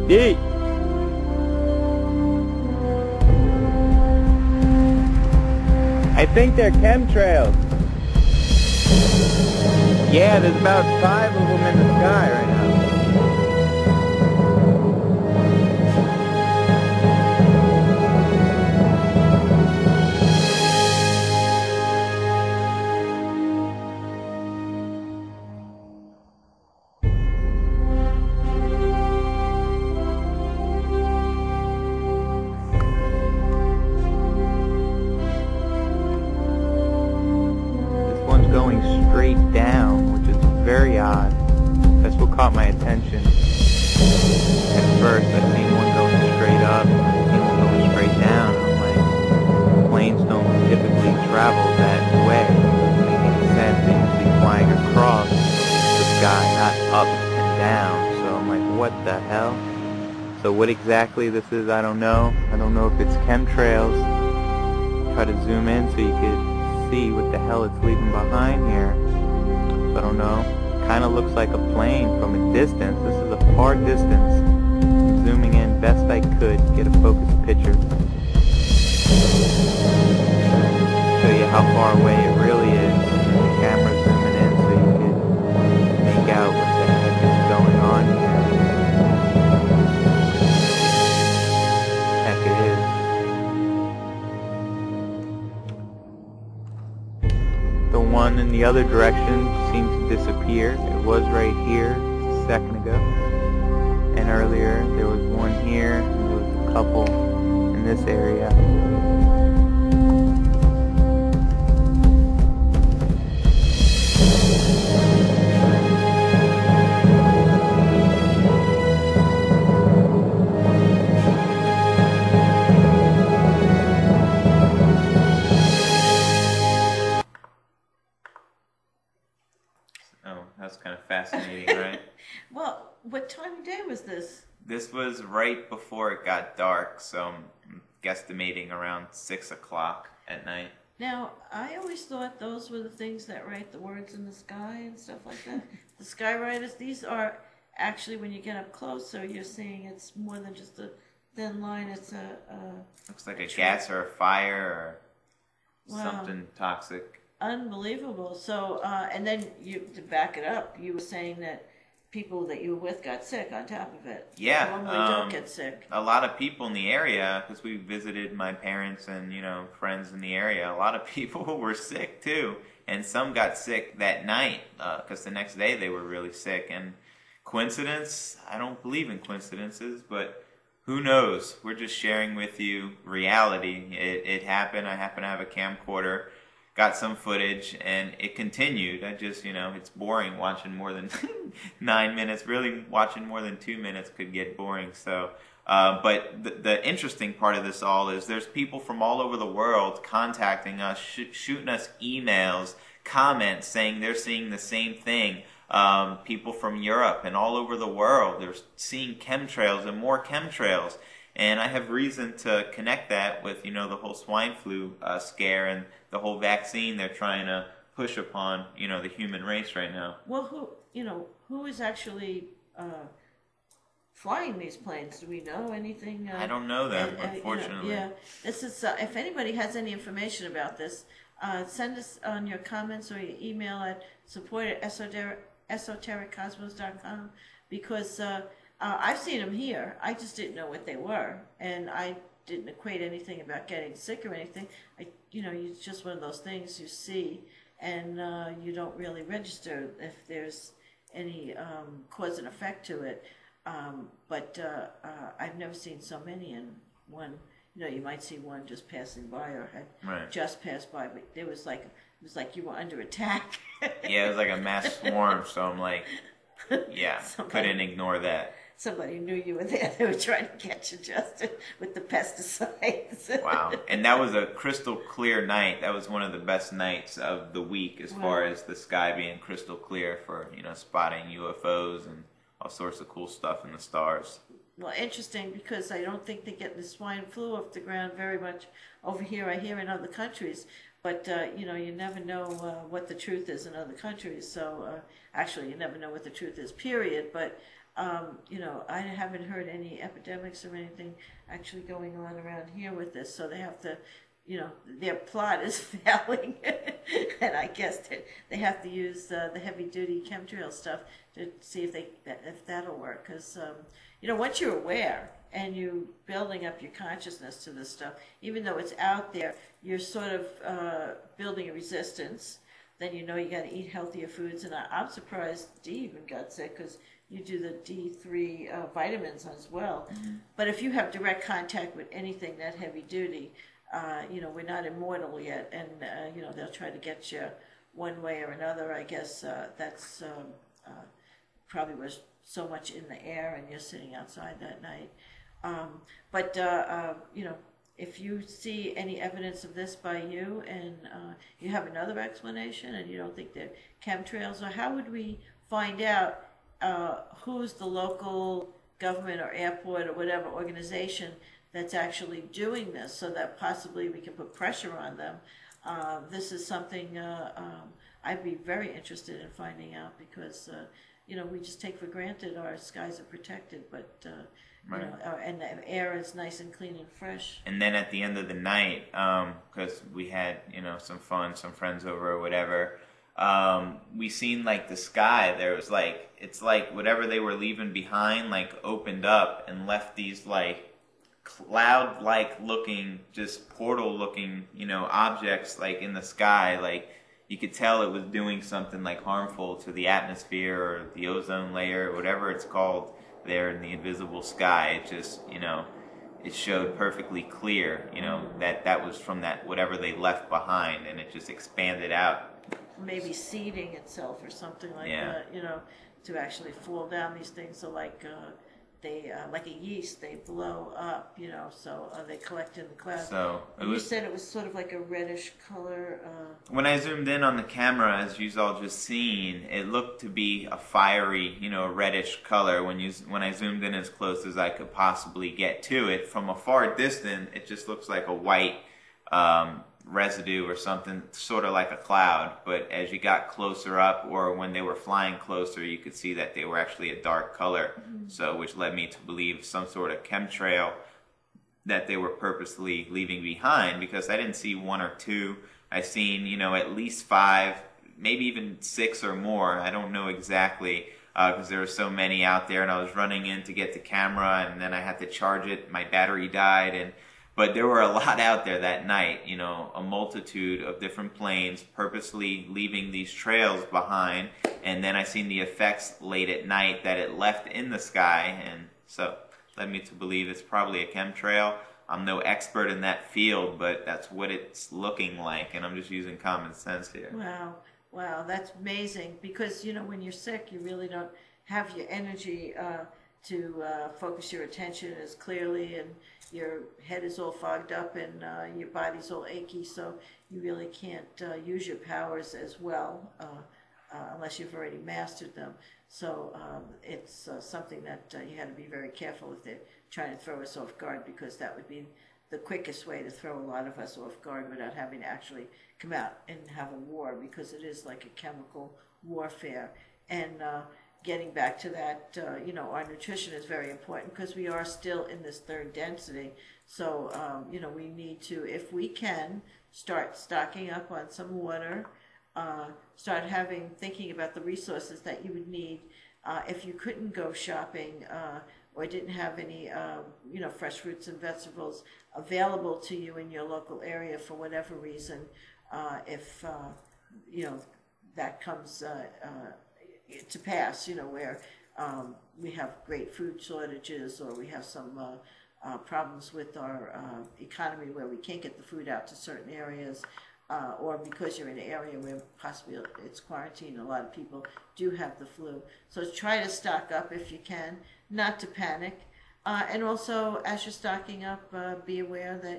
Yeet. I think they're chemtrails. Yeah, there's about 5 of them in the sky right now. Going straight down, which is very odd. That's what caught my attention. At first, I seen one going straight up, and I seen one going straight down. I'm like, planes don't typically travel that way. It doesn't make any sense. They usually flying across the sky, not up and down. So I'm like, what the hell? So what exactly this is, I don't know. I don't know if it's chemtrails. Try to zoom in so you could see what the hell it's leaving behind here. So I don't know. Kind of looks like a plane from a distance. This is a far distance. I'm zooming in best I could, get a focused picture. Show you how far away it really is. The camera's zooming in so you can make out what the heck is going on here. Heck it is. The one in the other direction seemed to disappear. It was right here a second ago. And earlier there was one here, and there was a couple in this area. Oh, that's kind of fascinating, right? Well, what time of day was this? This was right before it got dark, so I'm guesstimating around 6 o'clock at night. Now, I always thought those were the things that write the words in the sky and stuff like that. The skywriters, these are actually, when you get up closer, you're seeing it's more than just a thin line. It's looks like a gas or a fire or something toxic. Unbelievable. So, and then to back it up, you were saying that people that you were with got sick on top of it. Yeah. Normally don't get sick. A lot of people in the area, because we visited my parents and, friends in the area, a lot of people were sick too. And some got sick that night, because the next day they were really sick. And coincidence? I don't believe in coincidences, but who knows? We're just sharing with you reality. It happened. I happen to have a camcorder. Got some footage, and it continued. I just, it's boring watching more than 9 minutes. Really, watching more than 2 minutes could get boring. So, but the interesting part of this all is there's people from all over the world contacting us, shooting us emails, comments saying they're seeing the same thing. People from Europe and all over the world, they're seeing chemtrails and more chemtrails. And I have reason to connect that with, the whole swine flu scare and the whole vaccine they're trying to push upon, the human race right now. Well, who is actually flying these planes? Do we know anything? I don't know them, unfortunately. Yeah, this is. If anybody has any information about this, send us on your comments or your email at support@esotericcosmos.com, because I've seen them here. I just didn't know what they were, and I didn't equate anything about getting sick or anything. It's just one of those things you see, and you don't really register if there's any cause and effect to it. But I've never seen so many in one. You might see one just passing by or had just passed by, but it was like you were under attack. Yeah, it was like a mass swarm. So I'm like, yeah, couldn't ignore that. Somebody knew you were there. They were trying to catch you, Justin, with the pesticides. Wow. And that was a crystal clear night. That was one of the best nights of the week as far as the sky being crystal clear for, spotting UFOs and all sorts of cool stuff in the stars. Well, interesting, because I don't think they get the swine flu off the ground very much over here. I hear in other countries. But, you never know what the truth is in other countries. So, actually, you never know what the truth is, period. But I haven't heard any epidemics or anything actually going on around here with this, so they have to, their plot is failing, and I guess they have to use the heavy-duty chemtrail stuff to see if that'll work. Because once you're aware and you're building up your consciousness to this stuff, even though it's out there, you're sort of building a resistance. Then you got to eat healthier foods, and I'm surprised Dee even got sick because you do the D3 vitamins as well. Mm-hmm. But if you have direct contact with anything that heavy duty, we're not immortal yet, and they'll try to get you one way or another. I guess that's probably was so much in the air, and you're sitting outside that night. But if you see any evidence of this by you, and you have another explanation, and you don't think they're chemtrails, or how would we find out who's the local government or airport or whatever organization that's actually doing this, so that possibly we can put pressure on them? This is something I'd be very interested in finding out, because we just take for granted our skies are protected, but right. And the air is nice and clean and fresh. And then at the end of the night, because we had some fun, some friends over or whatever, we seen like the sky. There was it's like whatever they were leaving behind opened up and left these cloud-like looking, just portal-looking objects in the sky. You could tell it was doing something harmful to the atmosphere or the ozone layer, or whatever it's called there in the invisible sky. It just, it showed perfectly clear, that was from that whatever they left behind, and it just expanded out. Maybe seeding itself or something like that, to actually fall down these things. So they like a yeast, they blow up, so they collect in the clouds. So you said it was sort of like a reddish color. When I zoomed in on the camera, as you all just seen, it looked to be a fiery, a reddish color. When I zoomed in as close as I could possibly get to it, from a far distance, it just looks like a white residue or something, sort of like a cloud. But as you got closer up, or when they were flying closer, you could see that they were actually a dark color. Mm-hmm. So which led me to believe some sort of chemtrail that they were purposely leaving behind, because I didn't see one or two. I seen at least 5, maybe even 6 or more. I don't know exactly, because there were so many out there, and I was running in to get the camera, and then I had to charge it. My battery died, but there were a lot out there that night, a multitude of different planes purposely leaving these trails behind. And then I seen the effects late at night that it left in the sky. And so led me to believe it's probably a chemtrail. I'm no expert in that field, but that's what it's looking like. And I'm just using common sense here. Wow, that's amazing. Because, when you're sick, you really don't have your energy to focus your attention as clearly, and your head is all fogged up, and your body's all achy, so you really can't use your powers as well unless you've already mastered them. So it's something that you had to be very careful if they're trying to throw us off guard, because that would be the quickest way to throw a lot of us off guard without having to actually come out and have a war, because it is like a chemical warfare. And getting back to that, our nutrition is very important, because we are still in this third density. So, we need to, if we can, start stocking up on some water, start thinking about the resources that you would need if you couldn't go shopping or didn't have any, fresh fruits and vegetables available to you in your local area for whatever reason. If, that comes to pass, where we have great food shortages, or we have some problems with our economy where we can't get the food out to certain areas, or because you're in an area where possibly it's quarantine, a lot of people do have the flu. So try to stock up if you can, not to panic. And also, as you're stocking up, be aware that